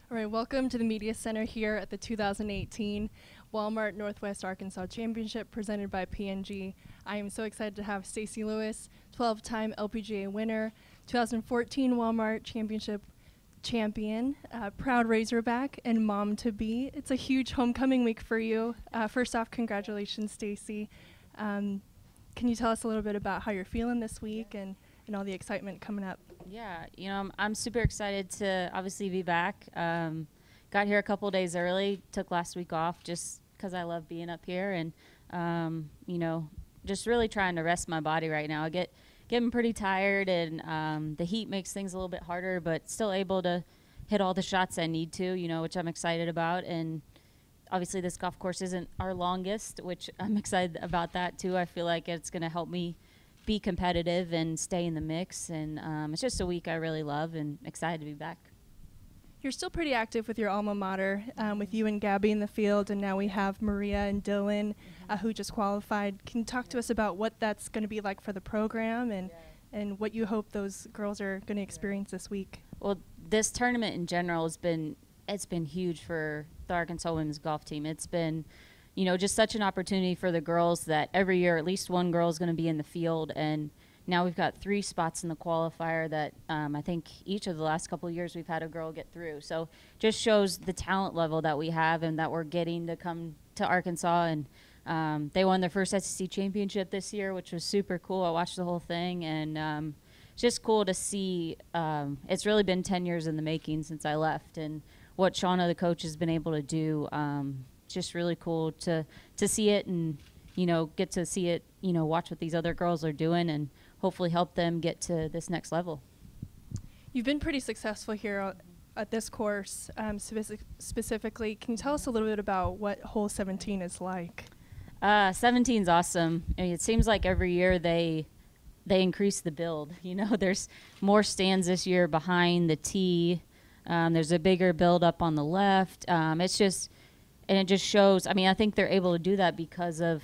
All right, welcome to the Media Center here at the 2018 Walmart Northwest Arkansas Championship presented by P&G. I am so excited to have Stacy Lewis, 12-time LPGA winner, 2014 Walmart Championship champion, proud Razorback, and mom-to-be. It's a huge homecoming week for you. First off, congratulations, Stacy. Can you tell us a little bit about how you're feeling this week and all the excitement coming up? Yeah, I'm super excited to obviously be back. Got here a couple days early, took last week off just because I love being up here and, just really trying to rest my body right now. Getting pretty tired and the heat makes things a little bit harder, but still able to hit all the shots I need to, which I'm excited about. And obviously this golf course isn't our longest, which I'm excited about that too. I feel like it's going to help me be competitive and stay in the mix, and it's just a week I really love and excited to be back. You're still pretty active with your alma mater, with you and Gabby in the field, and now we have Maria and Dylan who just qualified. Can you talk to us about what that's going to be like for the program and what you hope those girls are going to experience this week? Well, this tournament in general it's been huge for the Arkansas women's golf team. It's been just such an opportunity for the girls that every year at least one girl is going to be in the field. And now we've got 3 spots in the qualifier that I think each of the last couple of years we've had a girl get through. So just shows the talent level that we have and that we're getting to come to Arkansas. And they won their first SEC championship this year, which was super cool. I watched the whole thing, and it's just cool to see. It's really been 10 years in the making since I left, and what Shauna, the coach, has been able to do. Just really cool to see it and get to see it, watch what these other girls are doing and hopefully help them get to this next level. You've been pretty successful here at this course. Specifically, can you tell us a little bit about what hole 17 is like? 17 is awesome. I mean, it seems like every year they increase the build. There's more stands this year behind the tee. There's a bigger build up on the left. And it just shows, I think they're able to do that because of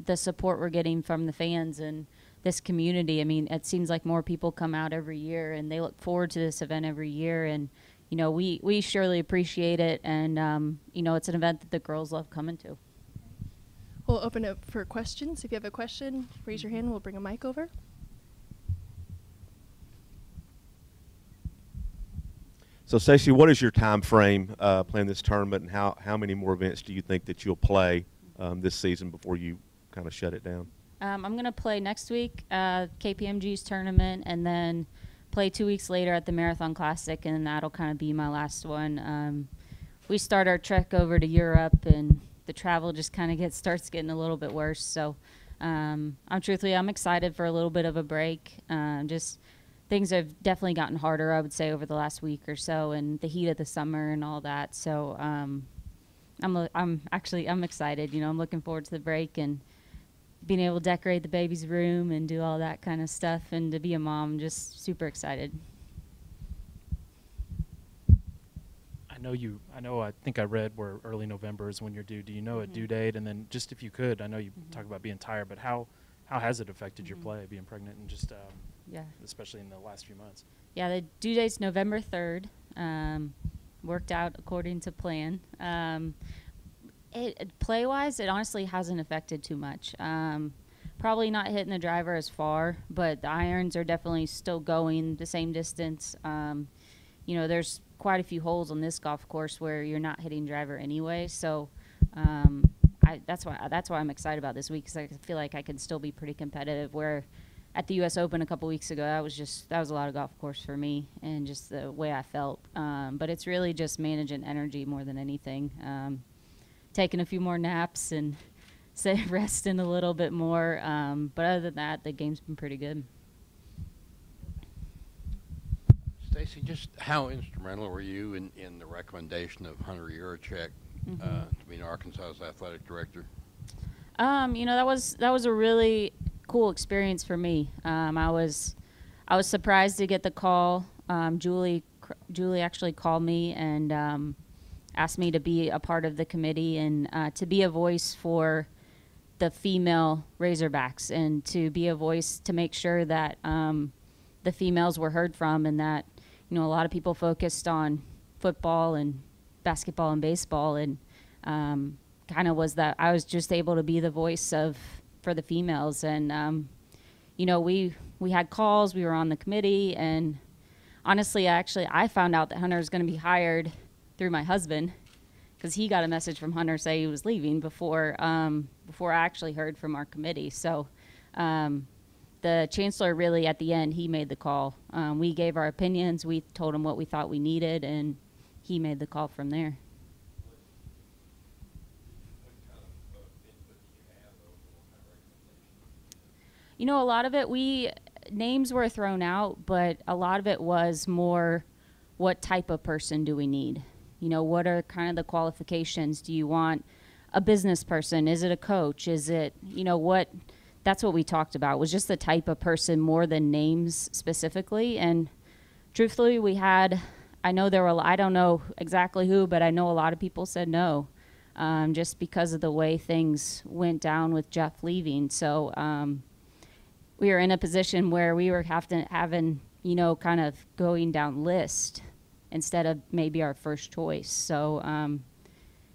the support we're getting from the fans and this community. It seems like more people come out every year and they look forward to this event every year. And, we surely appreciate it. And, it's an event that the girls love coming to. We'll open it up for questions. If you have a question, raise your hand. We'll bring a mic over. So, Stacy, what is your time frame playing this tournament, and how many more events do you think that you'll play this season before you kind of shut it down? I'm going to play next week, KPMG's tournament, and then play 2 weeks later at the Marathon Classic, and that'll kind of be my last one. We start our trek over to Europe, and the travel just kind of starts getting a little bit worse. So I'm excited for a little bit of a break. Things have definitely gotten harder, I would say, over the last week or so, and the heat of the summer and all that. So I'm excited. I'm looking forward to the break and being able to decorate the baby's room and do all that kind of stuff, and to be a mom, just super excited. I think I read where early November is when you're due. Do you know a due date? And then just if you could, I know you talk about being tired, but how has it affected your play, being pregnant and just especially in the last few months? Yeah, the due date's November 3rd. Worked out according to plan. Play-wise, it honestly hasn't affected too much. Probably not hitting the driver as far, but the irons are definitely still going the same distance. There's quite a few holes on this golf course where you're not hitting driver anyway. So that's why I'm excited about this week, because I feel like I can still be pretty competitive. Where at the U.S. Open a couple weeks ago, that was a lot of golf course for me and just the way I felt. But it's really just managing energy more than anything. Taking a few more naps and resting a little bit more. But other than that, the game's been pretty good. Stacy, just how instrumental were you in the recommendation of Hunter Yurachek to be Arkansas's athletic director? That was a really cool experience for me. I was surprised to get the call. Julie actually called me and asked me to be a part of the committee and to be a voice for the female Razorbacks and to be a voice to make sure that the females were heard from, and that a lot of people focused on football and basketball and baseball, and kind of was that I was just able to be the voice for the females. And we had calls, we were on the committee, and honestly, I found out that Hunter was going to be hired through my husband, because he got a message from Hunter saying he was leaving before I actually heard from our committee. So the chancellor really, at the end, he made the call. We gave our opinions, we told him what we thought we needed, and he made the call from there. A lot of it, names were thrown out, but a lot of it was more, what type of person do we need? What are kind of the qualifications? Do you want a business person? Is it a coach? Is it, that's what we talked about, was just the type of person more than names specifically. And truthfully, I don't know exactly who, but I know a lot of people said no, just because of the way things went down with Jeff leaving. So, we were in a position where we were having, kind of going down list instead of maybe our first choice. So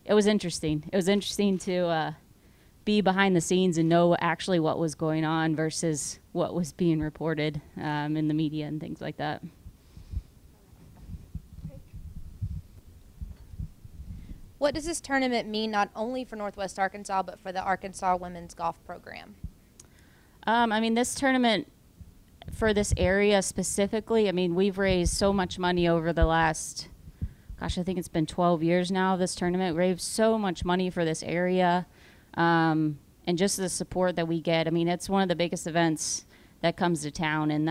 it was interesting. It was interesting to be behind the scenes and know actually what was going on versus what was being reported in the media and things like that. What does this tournament mean not only for Northwest Arkansas, but for the Arkansas women's golf program? This tournament for this area specifically, we've raised so much money over the last, I think it's been 12 years now, this tournament. We raised so much money for this area, and just the support that we get. It's one of the biggest events that comes to town, and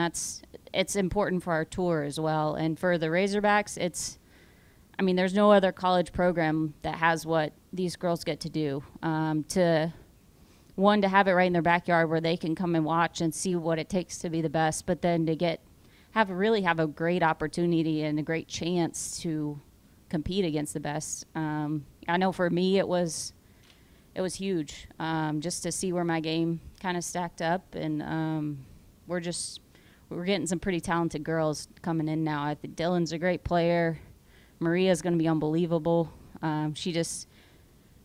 it's important for our tour as well. And for the Razorbacks, there's no other college program that has what these girls get to do, to have it right in their backyard where they can come and watch and see what it takes to be the best, but then to have a great opportunity and a great chance to compete against the best. I know for me it was huge, just to see where my game kind of stacked up, and we're getting some pretty talented girls coming in now. I think Dylan's a great player. Maria's going to be unbelievable.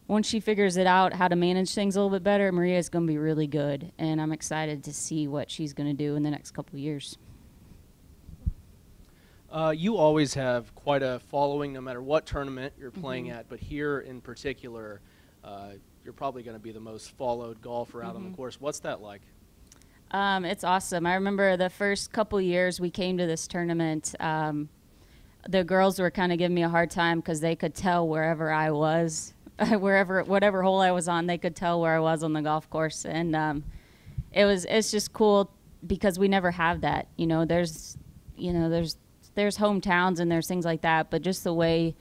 Once she figures it out, how to manage things a little bit better, Maria's going to be really good, and I'm excited to see what she's going to do in the next couple of years. You always have quite a following no matter what tournament you're playing at, but here in particular, you're probably going to be the most followed golfer out on the course. What's that like? It's awesome. I remember the first couple years we came to this tournament, the girls were kind of giving me a hard time because they could tell wherever I was. Whatever hole I was on, they could tell where I was on the golf course, and it's just cool because we never have that. There's hometowns and there's things like that, but just the way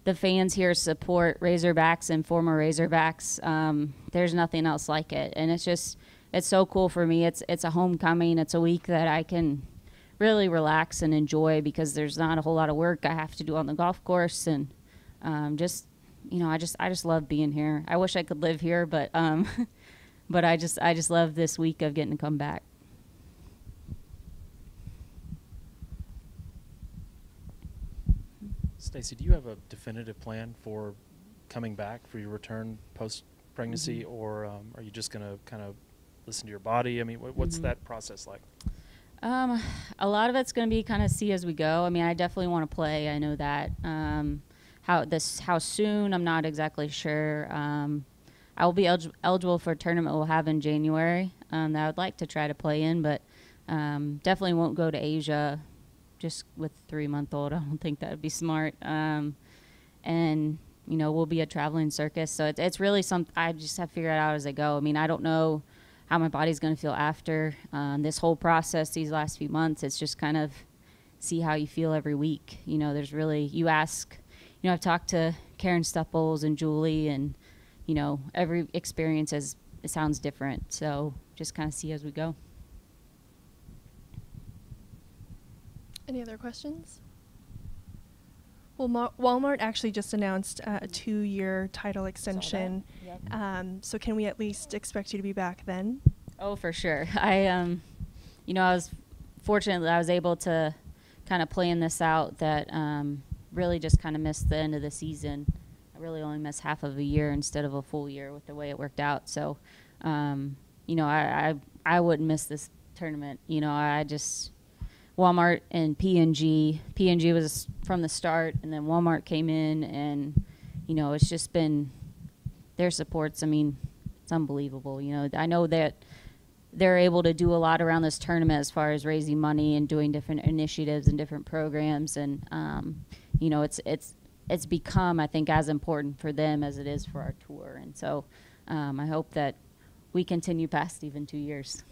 the fans here support Razorbacks and former Razorbacks, there's nothing else like it, and it's so cool for me. It's a homecoming. It's a week that I can really relax and enjoy because there's not a whole lot of work I have to do on the golf course, and I just love being here. I wish I could live here, but I just love this week of getting to come back. Stacy, do you have a definitive plan for coming back for your return post-pregnancy, or are you just going to kind of listen to your body? What's that process like? A lot of it's going to be kind of see as we go. I definitely want to play. I know that. How soon, I'm not exactly sure. I will be eligible for a tournament we'll have in January that I would like to try to play in, but definitely won't go to Asia just with a 3-month-old. I don't think that would be smart. And, we'll be a traveling circus. So it's really something I just have to figure it out as I go. I don't know how my body's going to feel after this whole process, these last few months. It's just kind of see how you feel every week. There's really, you ask, I've talked to Karen Stupples and Julie, and, every experience it sounds different. So just kind of see as we go. Any other questions? Well, Walmart actually just announced a 2-year title extension. Yep. So can we at least expect you to be back then? Oh, for sure. I was fortunate that I was able to kind of plan this out, that really just kind of missed the end of the season. I really only missed half of a year instead of a full year with the way it worked out. So, you know, I wouldn't miss this tournament. You know, I just Walmart and P&G. P&G was from the start, and then Walmart came in, and you know, it's just been their supports. I mean, it's unbelievable. You know, I know that they're able to do a lot around this tournament as far as raising money and doing different initiatives and different programs, and you know, it's become, I think, as important for them as it is for our tour. And so I hope that we continue past even 2 years.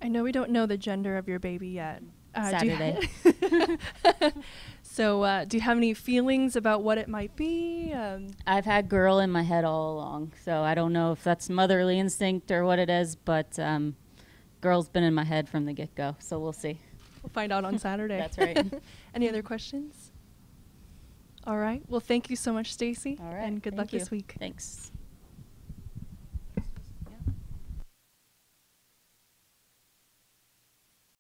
I know we don't know the gender of your baby yet. Saturday. So do you have any feelings about what it might be? I've had girl in my head all along, so I don't know if that's motherly instinct or what it is, but girl's been in my head from the get-go, so we'll see. We'll find out on Saturday. That's right. Any other questions? All right. Well, thank you so much, Stacy. All right. And good luck Thank you. this week. Thanks.